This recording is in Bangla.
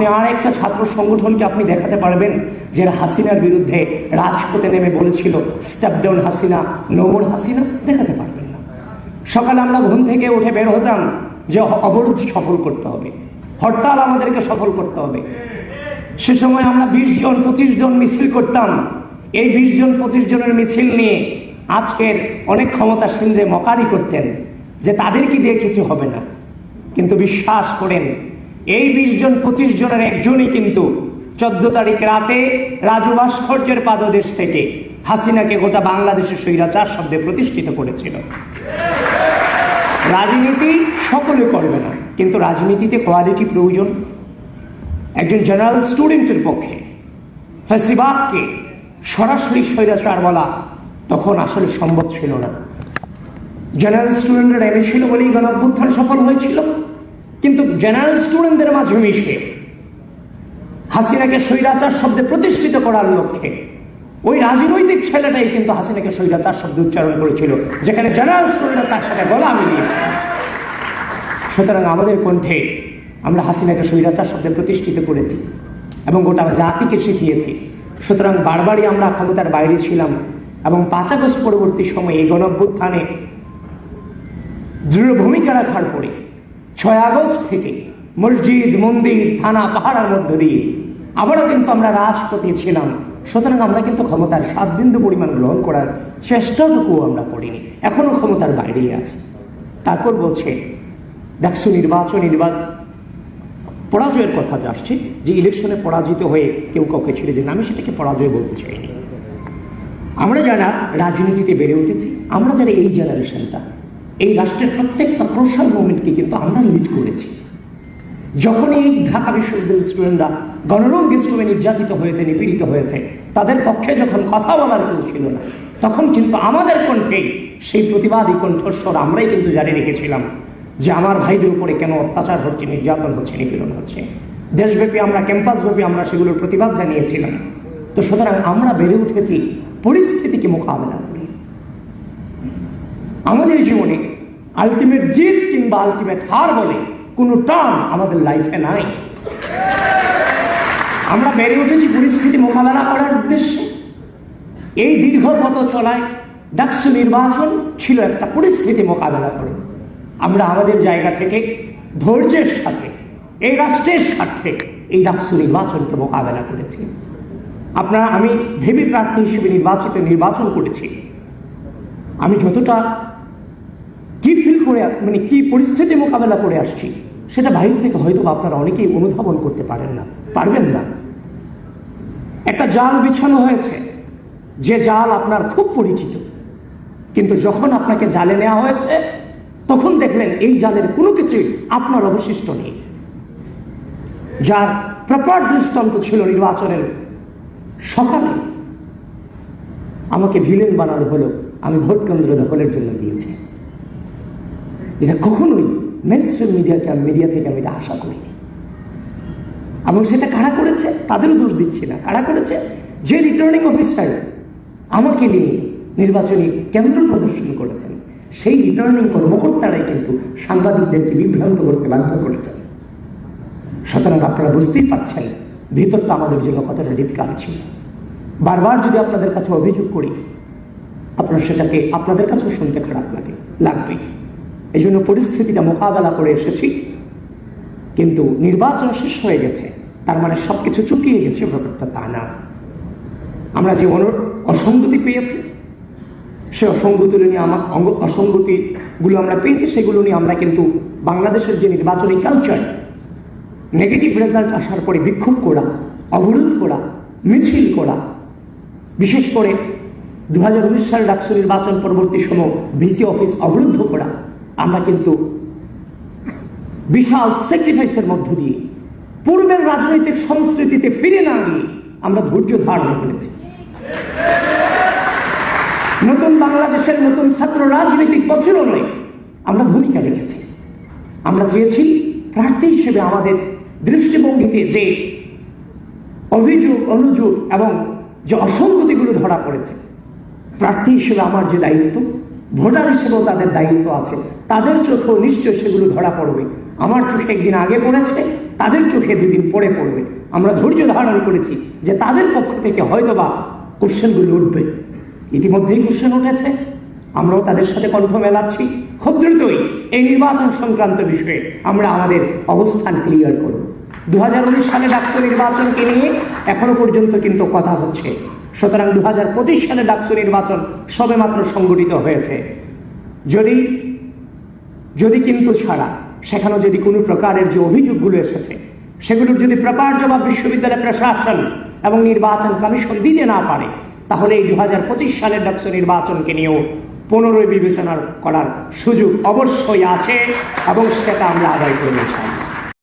আপনি আর একটা ছাত্র সংগঠনকে আপনি দেখাতে পারবেন যে হাসিনার বিরুদ্ধে রাজপথে নেমে বলেছিল step down Hasina, no more Hasina? দেখাতে পারবেন না। সকালে আমরা ঘুম থেকে উঠে বের হতাম যে অবরোধ সফল করতে হবে, হরতাল আমাদেরকে সফল করতে হবে। সে সময় আমরা 20 জন 25 জন মিছিল করতাম। এই 20 জন 25 জনের মিছিল নিয়ে আজকের অনেক ক্ষমতাসীনদের মকারি করতেন যে তাদেরকে দিয়ে কিছু হবে না। কিন্তু বিশ্বাস করেন, এই 20 জন 25 জনের একজনই কিন্তু 14 তারিখ রাতে রাজু ভাস্কর্যের পাদদেশ থেকে হাসিনাকে গোটা বাংলাদেশের স্বৈরাচার শব্দে প্রতিষ্ঠিত করেছিল। রাজনীতি সকলে করবে না, কিন্তু রাজনীতিতে কোয়ালিটি প্রয়োজন। একজন জেনারেল স্টুডেন্টের পক্ষে ফ্যাসিবাদকে সরাসরি স্বৈরাচার বলা তখন আসলে সম্ভব ছিল না। জেনারেল স্টুডেন্টরা এনেছিল বলেই গণঅভ্যুত্থান সফল হয়েছিল। কিন্তু জেনারেল স্টুডেন্টদের মাঝে মিশে হাসিনাকে স্বৈরাচার শব্দে প্রতিষ্ঠিত করার লক্ষ্যে ওই রাজনৈতিক ছেলেটাই কিন্তু হাসিনাকে স্বৈরাচার শব্দে উচ্চারণ করেছিল, যেখানে জেনারেল স্টুডেন্টরা তার সাথে গলা মিলিয়েছে। সুতরাং আমাদের কণ্ঠে আমরা হাসিনাকে স্বৈরাচার শব্দে প্রতিষ্ঠিত করেছি এবং গোটা জাতিকে শিখিয়েছি। সুতরাং বারবারই আমরা ক্ষমতার বাইরে ছিলাম এবং 5 আগস্ট পরবর্তী সময়ে এই গণঅভ্যুত্থানে দৃঢ় ভূমিকা রাখার পরে 6 আগস্ট থেকে মসজিদ, মন্দির, থানা, পাহাড়ের মধ্য দিয়ে আবারও কিন্তু আমরা রাজপথে ছিলাম। সুতরাং আমরা কিন্তু ক্ষমতার 7 বিন্দু পরিমাণ গ্রহণ করার চেষ্টাটুকু আমরা করিনি, এখনো ক্ষমতার বাইরেই আছে। তারপর বলছে ডাকসু নির্বাচন পরাজয়ের কথা আসছে, যে ইলেকশনে পরাজিত হয়ে কেউ কাউকে ছেড়ে দেন। আমি সেটাকে পরাজয় বলতে চাইনি। আমরা যারা রাজনীতিতে বেড়ে উঠেছি, আমরা যারা এই জেনারেশনটা, এই রাষ্ট্রের প্রত্যেকটা ক্রুশাল মুভমেন্টকে কিন্তু আমরা লিড করেছি। যখন এই ঢাকা বিশ্ববিদ্যালয়ের স্টুডেন্টরা গণরঙ্গে স্টুডেন্ট নির্যাতিত হয়েছে, নিপীড়িত হয়েছে, তাদের পক্ষে যখন কথা বলার কেউ ছিল না, তখন কিন্তু আমাদের কণ্ঠে সেই প্রতিবাদী কণ্ঠস্বর আমরাই কিন্তু জারি রেখেছিলাম যে আমার ভাইদের উপরে কেন অত্যাচার হচ্ছে, নির্যাতন হচ্ছে, নিপীড়ন হচ্ছে। দেশব্যাপী আমরা, ক্যাম্পাসব্যাপী আমরা সেগুলোর প্রতিবাদ জানিয়েছিলাম। তো সুতরাং আমরা বেড়ে উঠেছি পরিস্থিতিকে মোকাবেলা করি। আমাদের জীবনে আলটিমেট জিত কিংবা আলটিমেট হার বলে কোনো টার্ম আমাদের লাইফে নাই। আমরা বেড়ে উঠেছি পরিস্থিতি মোকাবেলা করার উদ্দেশ্যে। এই দীর্ঘ পথ চলায় ডাকসু নির্বাচন ছিল একটা পরিস্থিতি মোকাবেলা করে। আমরা আমাদের জায়গা থেকে ধৈর্যের সাথে এই রাষ্ট্রের স্বার্থে এই ডাকসু নির্বাচনকে মোকাবেলা করেছি। আমি ভেবি প্রার্থী হিসেবে নির্বাচন করেছি। আমি যতটা কি ফিল করে, কি পরিস্থিতি মোকাবেলা করে আসছি, সেটা বাইরে থেকে হয়তো আপনারা অনেকেই অনুধাবন করতে পারবেন না। একটা জাল বিছানো হয়েছে, যে জাল আপনার খুব পরিচিত, কিন্তু যখন আপনাকে জালে নেওয়া হয়েছে তখন দেখলেন এই জালের কোনো কিছুই আপনার অবশিষ্ট নেই। যার প্রপার দৃষ্টান্ত ছিল নির্বাচনের সকালে আমাকে ভিলেন বানানো হলো, আমি ভোট কেন্দ্র দখলের জন্য দিয়েছি। এটা কখনোই মেইনস্ট্রিম মিডিয়া থেকে আমি এটা আশা করিনি। এবং সেটা কারা করেছে তাদেরও দোষ দিচ্ছি না। কারা করেছে? যে রিটার্নিং অফিসার আমাকে নিয়ে নির্বাচনী কেন্দ্র প্রদর্শন করেছেন, সেই রিটার্নিং কর্মকর্তারাই কিন্তু সাংবাদিকদেরকে বিভ্রান্ত করতে বাধ্য করেছেন। সুতরাং আপনারা বুঝতেই পারছেন ভিতরটা আমাদের জন্য কতটা ডিফিকাল্ট ছিল। বারবার যদি আপনাদের কাছে অভিযোগ করি, আপনারা সেটাকে আপনাদের কাছেও শুনতে খারাপ লাগবে। এই জন্য পরিস্থিতিটা মোকাবেলা করে এসেছি। কিন্তু নির্বাচন শেষ হয়ে গেছে, তার মানে সবকিছু চুকিয়ে গেছে, ব্যাপারটা তা না। আমরা যে অসঙ্গতি পেয়েছি, সে অসঙ্গতিগুলো আমরা পেয়েছি, সেগুলো নিয়ে আমরা কিন্তু বাংলাদেশের যে নির্বাচনী কালচার, নেগেটিভ রেজাল্ট আসার পরে বিক্ষোভ করা, অবরোধ করা, মিছিল করা, বিশেষ করে 2019 সালের ডাকসু নির্বাচন পরবর্তী সময় ভিসি অফিস অবরুদ্ধ করা, আমরা কিন্তু বিশাল স্যাক্রিফাইসের মধ্য দিয়ে পূর্বের রাজনৈতিক সংস্কৃতিতে ফিরে না গিয়ে আমরা ধৈর্য ধারণ করেছি। নতুন বাংলাদেশের নতুন ছাত্র রাজনৈতিক প্রচলনে আমরা ভূমিকা রেখেছি। আমরা চেয়েছি প্রার্থী হিসেবে আমাদের দৃষ্টিভঙ্গিতে যে অভিযোগ, অনুযোগ এবং যে অসঙ্গতিগুলো ধরা পড়েছে, প্রার্থী হিসেবে আমার যে দায়িত্ব, ভোটার হিসেবেও তাদের দায়িত্ব আছে, তাদের চোখেও নিশ্চয় সেগুলো ধরা পড়বে। আমার চোখে একদিন আগে পড়েছে, তাদের চোখে দুদিন পড়ে পড়বে। আমরা ধৈর্য ধারণ করেছি যে তাদের পক্ষ থেকে হয়তোবা কোশ্চেনগুলো উঠবে। ইতিমধ্যেই কোশ্চেন উঠেছে, আমরাও তাদের সাথে কণ্ঠ মেলাচ্ছি। খুব দ্রুতই এই নির্বাচন সংক্রান্ত বিষয়ে আমরা আমাদের অবস্থান ক্লিয়ার করব। 2019 সালে ডাকসু নির্বাচনকে নিয়ে এখনো পর্যন্ত কিন্তু কথা হচ্ছে। সুতরাং 2025 সালে ডাকসু নির্বাচন সবেমাত্র সংগঠিত হয়েছে। যদি কিন্তু ছাড়া সেখানে যদি কোনো প্রকারের যে অভিযোগগুলো এসেছে সেগুলোর যদি প্রপার জবাব বিশ্ববিদ্যালয় প্রশাসন এবং নির্বাচন কমিশন দিতে না পারে, তাহলে এই 2025 সালের ডাকসু নির্বাচনকে নিয়েও পুনরায় বিবেচনা করার সুযোগ অবশ্যই আছে এবং সেটা আমরা আদায় করে নিচ্ছি।